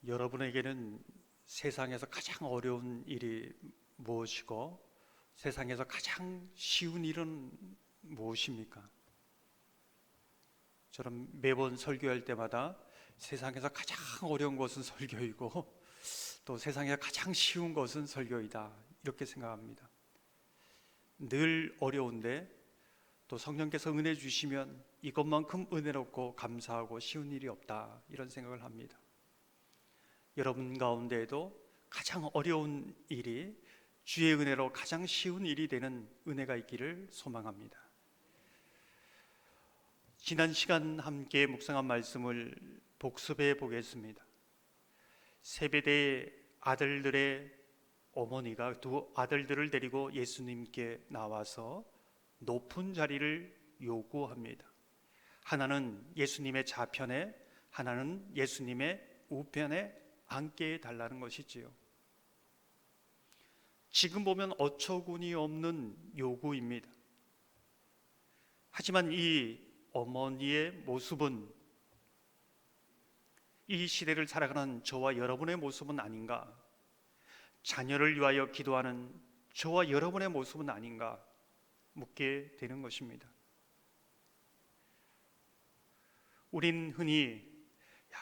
여러분에게는 세상에서 가장 어려운 일이 무엇이고 세상에서 가장 쉬운 일은 무엇입니까? 저는 매번 설교할 때마다 세상에서 가장 어려운 것은 설교이고 또 세상에서 가장 쉬운 것은 설교이다, 이렇게 생각합니다. 늘 어려운데 또 성령께서 은혜 주시면 이것만큼 은혜롭고 감사하고 쉬운 일이 없다, 이런 생각을 합니다. 여러분 가운데에도 가장 어려운 일이 주의 은혜로 가장 쉬운 일이 되는 은혜가 있기를 소망합니다. 지난 시간 함께 묵상한 말씀을 복습해 보겠습니다. 세베대 아들들의 어머니가 두 아들들을 데리고 예수님께 나와서 높은 자리를 요구합니다. 하나는 예수님의 좌편에, 하나는 예수님의 우편에 앉게 해달라는 것이지요. 지금 보면 어처구니 없는 요구입니다. 하지만 이 어머니의 모습은 이 시대를 살아가는 저와 여러분의 모습은 아닌가? 자녀를 위하여 기도하는 저와 여러분의 모습은 아닌가? 묻게 되는 것입니다. 우린 흔히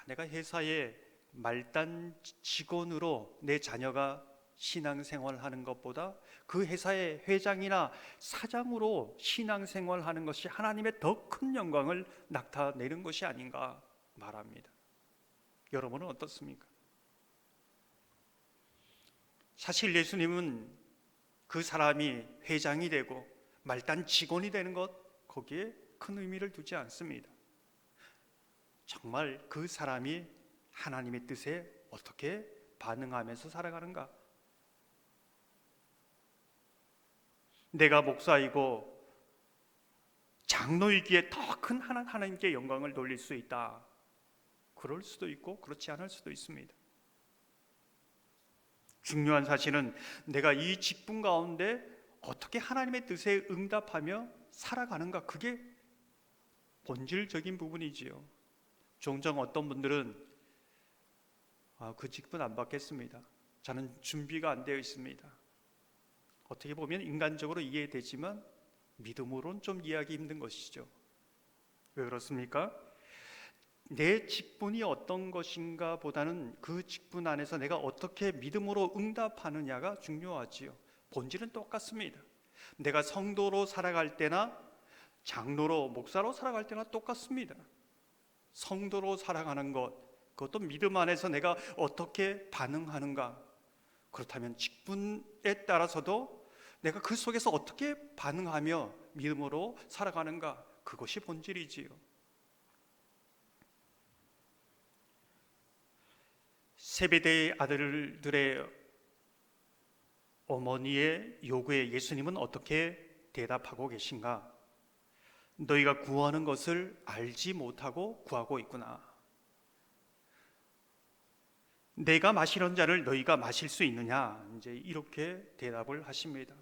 내가 회사에 말단 직원으로 내 자녀가 신앙생활하는 것보다 그 회사의 회장이나 사장으로 신앙생활하는 것이 하나님의 더 큰 영광을 나타내는 것이 아닌가 말합니다. 여러분은 어떻습니까? 사실 예수님은 그 사람이 회장이 되고 말단 직원이 되는 것, 거기에 큰 의미를 두지 않습니다. 정말 그 사람이 하나님의 뜻에 어떻게 반응하면서 살아가는가? 내가 목사이고 장로이기에 더 큰 하나님께 영광을 돌릴 수 있다, 그럴 수도 있고 그렇지 않을 수도 있습니다. 중요한 사실은 내가 이 직분 가운데 어떻게 하나님의 뜻에 응답하며 살아가는가, 그게 본질적인 부분이지요. 종종 어떤 분들은 그 직분 안 받겠습니다, 저는 준비가 안 되어 있습니다. 어떻게 보면 인간적으로 이해되지만 믿음으로는 좀 이해하기 힘든 것이죠. 왜 그렇습니까? 내 직분이 어떤 것인가 보다는 그 직분 안에서 내가 어떻게 믿음으로 응답하느냐가 중요하지요. 본질은 똑같습니다. 내가 성도로 살아갈 때나 장로로, 목사로 살아갈 때나 똑같습니다. 성도로 살아가는 것, 그것도 믿음 안에서 내가 어떻게 반응하는가. 그렇다면 직분에 따라서도 내가 그 속에서 어떻게 반응하며 믿음으로 살아가는가, 그것이 본질이지요. 세베대의 아들들의 어머니의 요구에 예수님은 어떻게 대답하고 계신가? 너희가 구하는 것을 알지 못하고 구하고 있구나. 내가 마시는 잔을 너희가 마실 수 있느냐? 이제 이렇게 대답을 하십니다.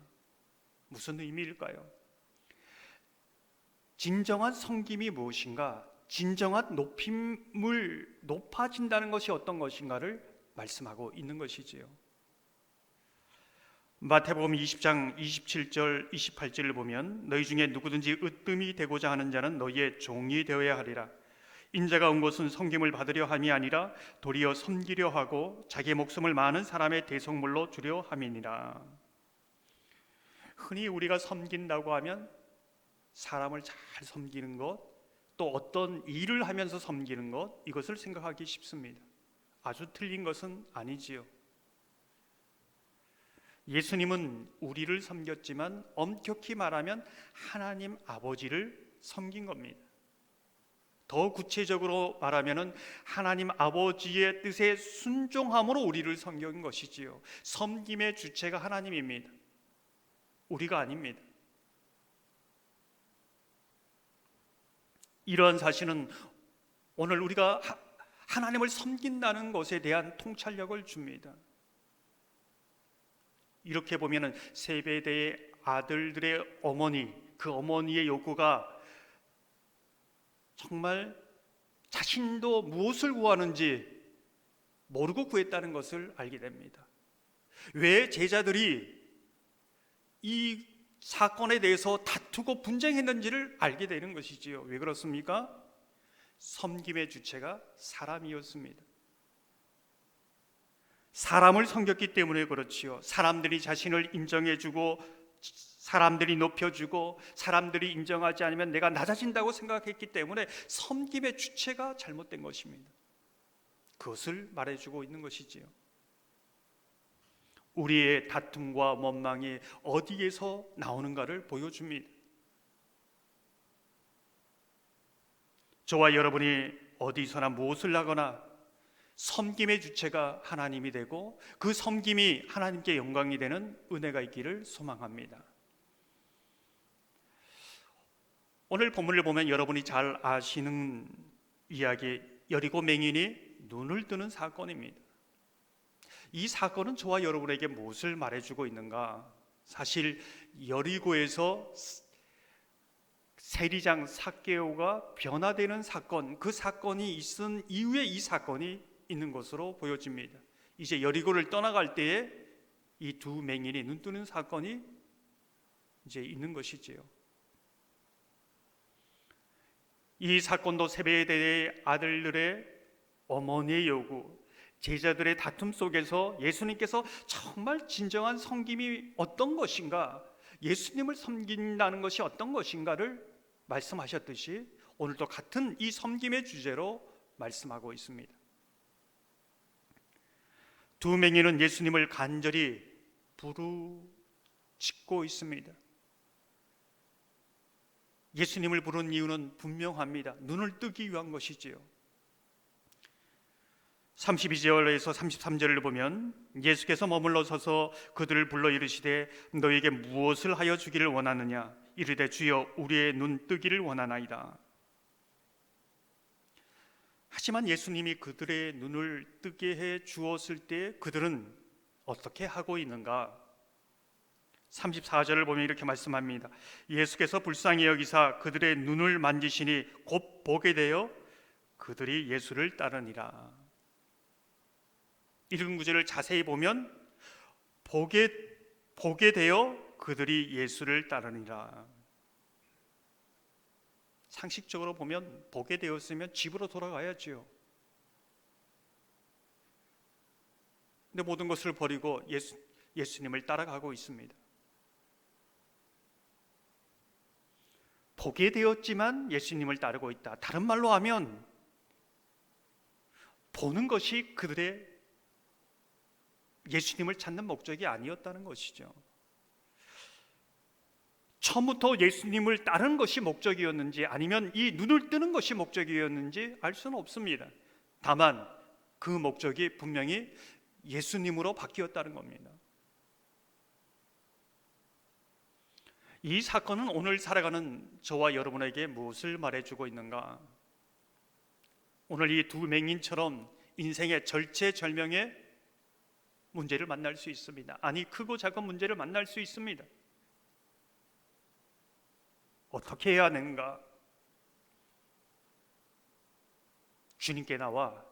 무슨 의미일까요? 진정한 섬김이 무엇인가? 진정한 높아진다는 것이 어떤 것인가를 말씀하고 있는 것이지요. 마태복음 20장 27절 28절을 보면 너희 중에 누구든지 으뜸이 되고자 하는 자는 너희의 종이 되어야 하리라. 인자가 온 것은 섬김을 받으려 함이 아니라 도리어 섬기려 하고 자기의 목숨을 많은 사람의 대속물로 주려 함이니라. 흔히 우리가 섬긴다고 하면 사람을 잘 섬기는 것, 또 어떤 일을 하면서 섬기는 것, 이것을 생각하기 쉽습니다. 아주 틀린 것은 아니지요. 예수님은 우리를 섬겼지만 엄격히 말하면 하나님 아버지를 섬긴 겁니다. 더 구체적으로 말하면 하나님 아버지의 뜻에 순종함으로 우리를 섬긴 것이지요. 섬김의 주체가 하나님입니다. 우리가 아닙니다. 이러한 사실은 오늘 우리가 하나님을 섬긴다는 것에 대한 통찰력을 줍니다. 이렇게 보면 세베대의 아들들의 어머니, 그 어머니의 요구가 정말 자신도 무엇을 구하는지 모르고 구했다는 것을 알게 됩니다. 왜 제자들이 이 사건에 대해서 다투고 분쟁했는지를 알게 되는 것이지요. 왜 그렇습니까? 섬김의 주체가 사람이었습니다. 사람을 섬겼기 때문에 그렇지요. 사람들이 자신을 인정해주고 사람들이 높여주고 사람들이 인정하지 않으면 내가 낮아진다고 생각했기 때문에 섬김의 주체가 잘못된 것입니다. 그것을 말해주고 있는 것이지요. 우리의 다툼과 원망이 어디에서 나오는가를 보여줍니다. 저와 여러분이 어디서나 무엇을 하거나 섬김의 주체가 하나님이 되고 그 섬김이 하나님께 영광이 되는 은혜가 있기를 소망합니다. 오늘 본문을 보면 여러분이 잘 아시는 이야기, 여리고 맹인이 눈을 뜨는 사건입니다. 이 사건은 저와 여러분에게 무엇을 말해주고 있는가? 사실 여리고에서 세리장 삭개오가 변화되는 사건, 그 사건이 있은 이후에 이 사건이 있는 것으로 보여집니다. 이제 여리고를 떠나갈 때에 이 두 맹인이 눈 뜨는 사건이 이제 있는 것이지요. 이 사건도 세베대의 아들들의 어머니의 요구, 제자들의 다툼 속에서 예수님께서 정말 진정한 섬김이 어떤 것인가, 예수님을 섬긴다는 것이 어떤 것인가를 말씀하셨듯이 오늘도 같은 이 섬김의 주제로 말씀하고 있습니다. 두 맹인은 예수님을 간절히 부르짖고 있습니다. 예수님을 부른 이유는 분명합니다. 눈을 뜨기 위한 것이지요. 32절에서 33절을 보면 예수께서 머물러 서서 그들을 불러 이르시되 너에게 무엇을 하여 주기를 원하느냐? 이르되 주여 우리의 눈 뜨기를 원하나이다. 하지만 예수님이 그들의 눈을 뜨게 해 주었을 때 그들은 어떻게 하고 있는가? 34절을 보면 이렇게 말씀합니다. 예수께서 불쌍히 여기사 그들의 눈을 만지시니 곧 보게 되어 그들이 예수를 따르니라. 이런 구절을 자세히 보면 보게 되어 그들이 예수를 따르니라. 상식적으로 보면 보게 되었으면 집으로 돌아가야지요. 근데 모든 것을 버리고 예수님을 따라가고 있습니다. 보게 되었지만 예수님을 따르고 있다. 다른 말로 하면 보는 것이 그들의 예수님을 찾는 목적이 아니었다는 것이죠. 처음부터 예수님을 따르는 것이 목적이었는지 아니면 이 눈을 뜨는 것이 목적이었는지 알 수는 없습니다. 다만 그 목적이 분명히 예수님으로 바뀌었다는 겁니다. 이 사건은 오늘 살아가는 저와 여러분에게 무엇을 말해주고 있는가? 오늘 이 두 맹인처럼 인생의 절체절명의 문제를 만날 수 있습니다. 아니, 크고 작은 문제를 만날 수 있습니다. 어떻게 해야 하는가? 주님께 나와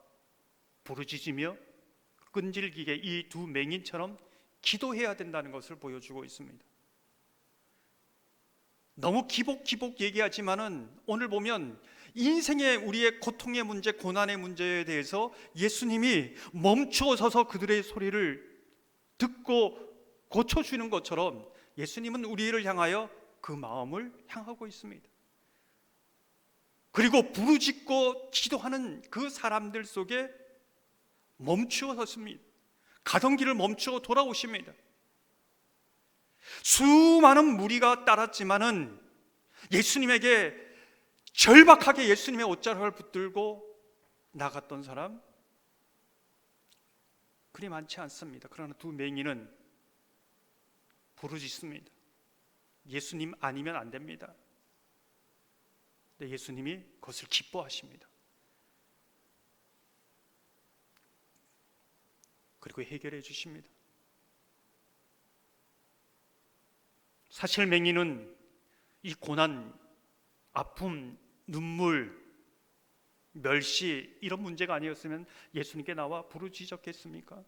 부르짖으며 끈질기게 이 두 맹인처럼 기도해야 된다는 것을 보여주고 있습니다. 너무 기복 얘기하지만은 오늘 보면 인생의 우리의 고통의 문제, 고난의 문제에 대해서 예수님이 멈추어 서서 그들의 소리를 듣고 고쳐주는 것처럼 예수님은 우리를 향하여 그 마음을 향하고 있습니다. 그리고 부르짖고 기도하는 그 사람들 속에 멈추어 섰습니다. 가던 길을 멈추어 돌아오십니다. 수많은 무리가 따랐지만은 예수님에게 절박하게 예수님의 옷자락을 붙들고 나갔던 사람 그리 많지 않습니다. 그러나 두 맹인은 부르짖습니다. 예수님 아니면 안 됩니다. 근데 예수님이 그것을 기뻐하십니다. 그리고 해결해 주십니다. 사실 맹인은 이 고난, 아픔, 눈물, 멸시 이런 문제가 아니었으면 예수님께 나와 부르짖었겠습니까?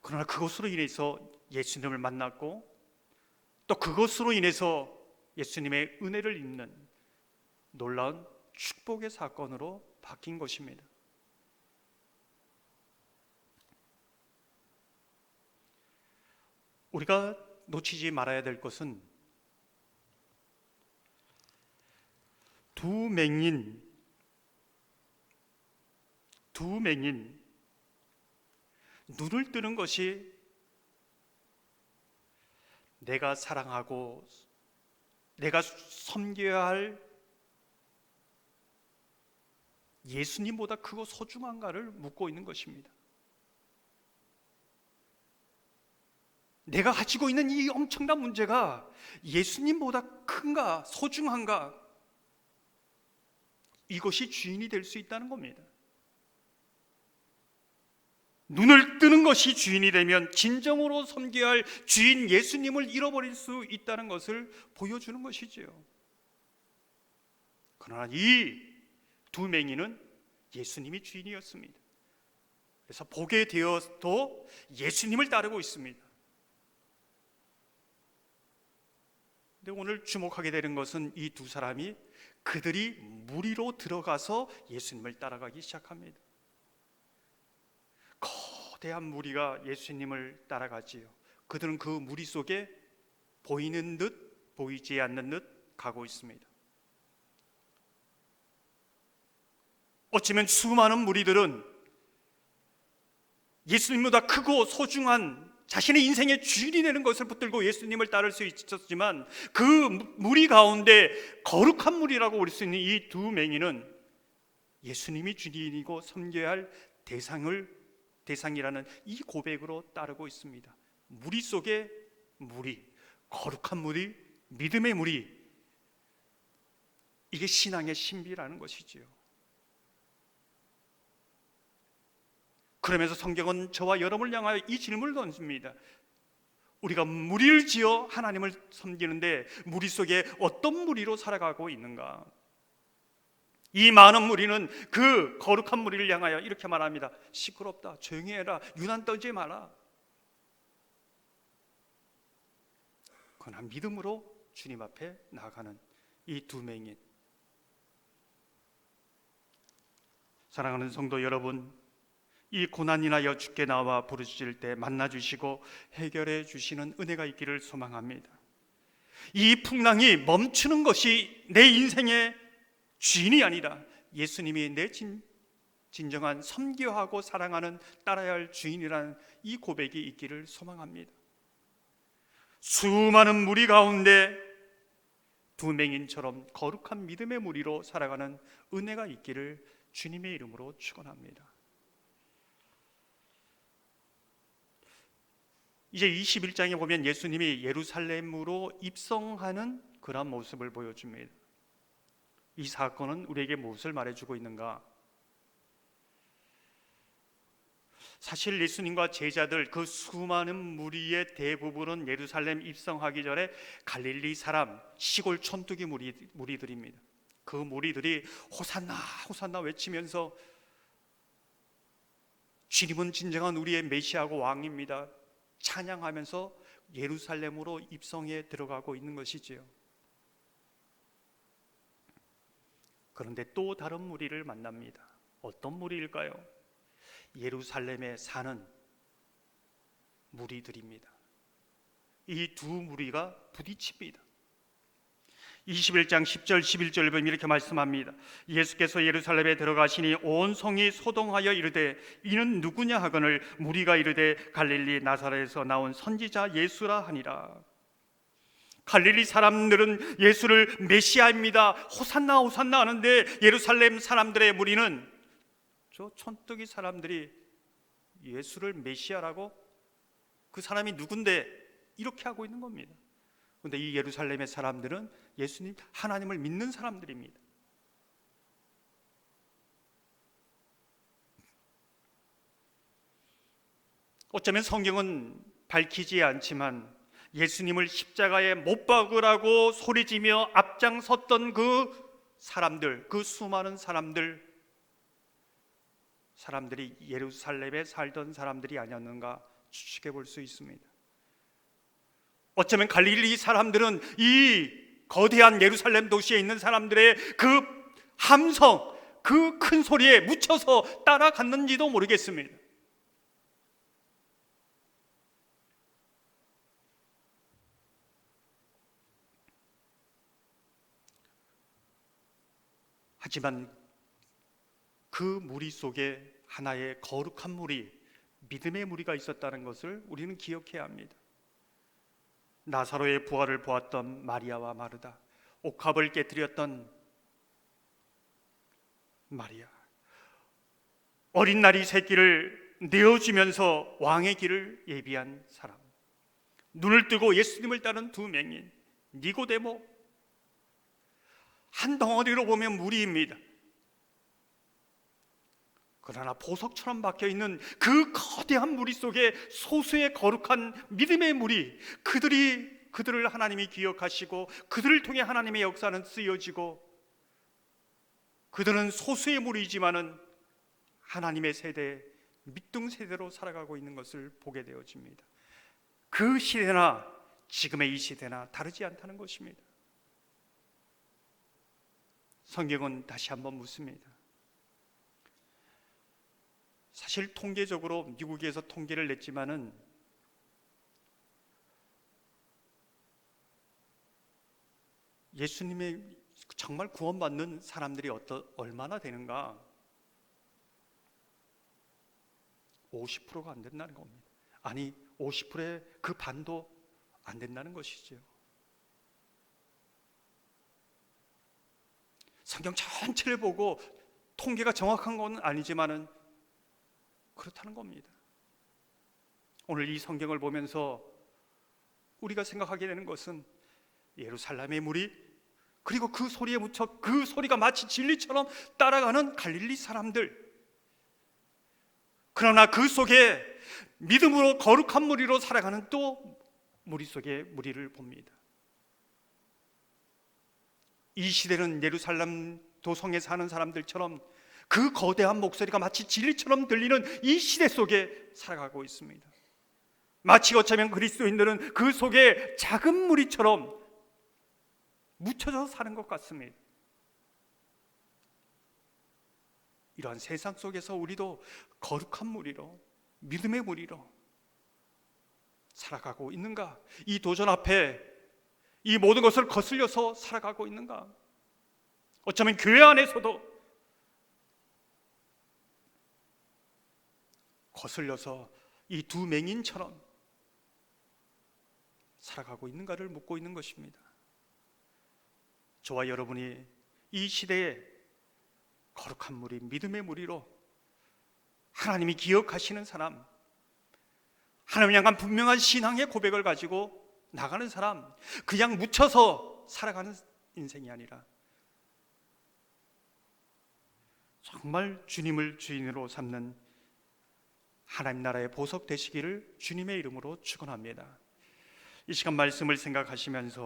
그러나 그것으로 인해서 예수님을 만났고 또 그것으로 인해서 예수님의 은혜를 입는 놀라운 축복의 사건으로 바뀐 것입니다. 우리가 놓치지 말아야 될 것은 두 맹인 눈을 뜨는 것이 내가 사랑하고 내가 섬겨야 할 예수님보다 크고 소중한가를 묻고 있는 것입니다. 내가 가지고 있는 이 엄청난 문제가 예수님보다 큰가 소중한가, 이것이 주인이 될 수 있다는 겁니다. 눈을 뜨는 것이 주인이 되면 진정으로 섬겨야 할 주인 예수님을 잃어버릴 수 있다는 것을 보여주는 것이지요. 그러나 이 두 맹인은 예수님이 주인이었습니다. 그래서 보게 되어도 예수님을 따르고 있습니다. 근데 오늘 주목하게 되는 것은 이 두 사람이 그들이 무리로 들어가서 예수님을 따라가기 시작합니다. 거대한 무리가 예수님을 따라가지요. 그들은 그 무리 속에 보이는 듯 보이지 않는 듯 가고 있습니다. 어쩌면 수많은 무리들은 예수님보다 크고 소중한 자신의 인생의 주인이 되는 것을 붙들고 예수님을 따를 수 있었지만 그 무리 가운데 거룩한 무리라고 볼 수 있는 이 두 맹인은 예수님이 주인이고 섬겨야 할 대상이라는 이 고백으로 따르고 있습니다. 무리 속의 무리, 거룩한 무리, 믿음의 무리, 이게 신앙의 신비라는 것이지요. 그러면서 성경은 저와 여러분을 향하여 이 질문을 던집니다. 우리가 무리를 지어 하나님을 섬기는데 무리 속에 어떤 무리로 살아가고 있는가? 이 많은 무리는 그 거룩한 무리를 향하여 이렇게 말합니다. 시끄럽다, 조용히 해라, 유난 떨지 마라. 그러나 믿음으로 주님 앞에 나아가는 이 두 맹인. 사랑하는 성도 여러분, 이 고난이나 주께 나와 부르짖을 때 만나주시고 해결해 주시는 은혜가 있기를 소망합니다. 이 풍랑이 멈추는 것이 내 인생의 주인이 아니라 예수님이 내 진정한 섬겨하고 사랑하는 따라야 할 주인이라는 이 고백이 있기를 소망합니다. 수많은 무리 가운데 두 맹인처럼 거룩한 믿음의 무리로 살아가는 은혜가 있기를 주님의 이름으로 축원합니다. 이제 21장에 보면 예수님이 예루살렘으로 입성하는 그런 모습을 보여줍니다. 이 사건은 우리에게 무엇을 말해주고 있는가? 사실 예수님과 제자들 그 수많은 무리의 대부분은 예루살렘 입성하기 전에 갈릴리 사람, 시골 촌뜨기 무리들입니다. 그 무리들이 호산나 호산나 외치면서 주님은 진정한 우리의 메시아고 왕입니다 찬양하면서 예루살렘으로 입성해 들어가고 있는 것이지요. 그런데 또 다른 무리를 만납니다. 어떤 무리일까요? 예루살렘에 사는 무리들입니다. 이 두 무리가 부딪힙니다. 21장 10절 11절을 보면 이렇게 말씀합니다. 예수께서 예루살렘에 들어가시니 온 성이 소동하여 이르되 이는 누구냐 하거늘 무리가 이르되 갈릴리 나사렛에서 나온 선지자 예수라 하니라. 갈릴리 사람들은 예수를 메시아입니다, 호산나 호산나 하는데 예루살렘 사람들의 무리는 저 촌뜨기 사람들이 예수를 메시아라고, 그 사람이 누군데 이렇게 하고 있는 겁니다. 그런데 이 예루살렘의 사람들은 예수님 하나님을 믿는 사람들입니다. 어쩌면 성경은 밝히지 않지만 예수님을 십자가에 못 박으라고 소리지며 앞장섰던 그 사람들, 그 수많은 사람들이 예루살렘에 살던 사람들이 아니었는가 추측해 볼 수 있습니다. 어쩌면 갈릴리 사람들은 이 거대한 예루살렘 도시에 있는 사람들의 그 함성, 그 큰 소리에 묻혀서 따라갔는지도 모르겠습니다. 하지만 그 무리 속에 하나의 거룩한 무리, 믿음의 무리가 있었다는 것을 우리는 기억해야 합니다. 나사로의 부활을 보았던 마리아와 마르다, 옥합을 깨뜨렸던 마리아, 어린 나리 새끼를 내어주면서 왕의 길을 예비한 사람, 눈을 뜨고 예수님을 따른 두 맹인 니고데모, 한 덩어리로 보면 무리입니다. 그러나 보석처럼 박혀있는 그 거대한 무리 속에 소수의 거룩한 믿음의 무리, 그들을 하나님이 기억하시고 그들을 통해 하나님의 역사는 쓰여지고, 그들은 소수의 무리이지만은 하나님의 세대, 밑둥 세대로 살아가고 있는 것을 보게 되어집니다. 그 시대나 지금의 이 시대나 다르지 않다는 것입니다. 성경은 다시 한번 묻습니다. 사실 통계적으로 미국에서 통계를 냈지만은 예수님의 정말 구원받는 사람들이 얼마나 되는가? 50%가 안 된다는 겁니다. 아니, 50%의 그 반도 안 된다는 것이죠. 성경 전체를 보고 통계가 정확한 건 아니지만은 그렇다는 겁니다. 오늘 이 성경을 보면서 우리가 생각하게 되는 것은 예루살렘의 무리, 그리고 그 소리에 묻혀 그 소리가 마치 진리처럼 따라가는 갈릴리 사람들, 그러나 그 속에 믿음으로 거룩한 무리로 살아가는 또 무리 속에 무리를 봅니다. 이 시대는 예루살렘 도성에 사는 사람들처럼 그 거대한 목소리가 마치 진리처럼 들리는 이 시대 속에 살아가고 있습니다. 마치 어쩌면 그리스도인들은 그 속에 작은 무리처럼 묻혀져 사는 것 같습니다. 이러한 세상 속에서 우리도 거룩한 무리로, 믿음의 무리로 살아가고 있는가? 이 도전 앞에 이 모든 것을 거슬려서 살아가고 있는가? 어쩌면 교회 안에서도 거슬려서 이 두 맹인처럼 살아가고 있는가를 묻고 있는 것입니다. 저와 여러분이 이 시대에 거룩한 무리, 믿음의 무리로 하나님이 기억하시는 사람, 하나님 향한 분명한 신앙의 고백을 가지고 나가는 사람, 그냥 묻혀서 살아가는 인생이 아니라 정말 주님을 주인으로 삼는 하나님 나라의 보석 되시기를 주님의 이름으로 축원합니다. 이 시간 말씀을 생각하시면서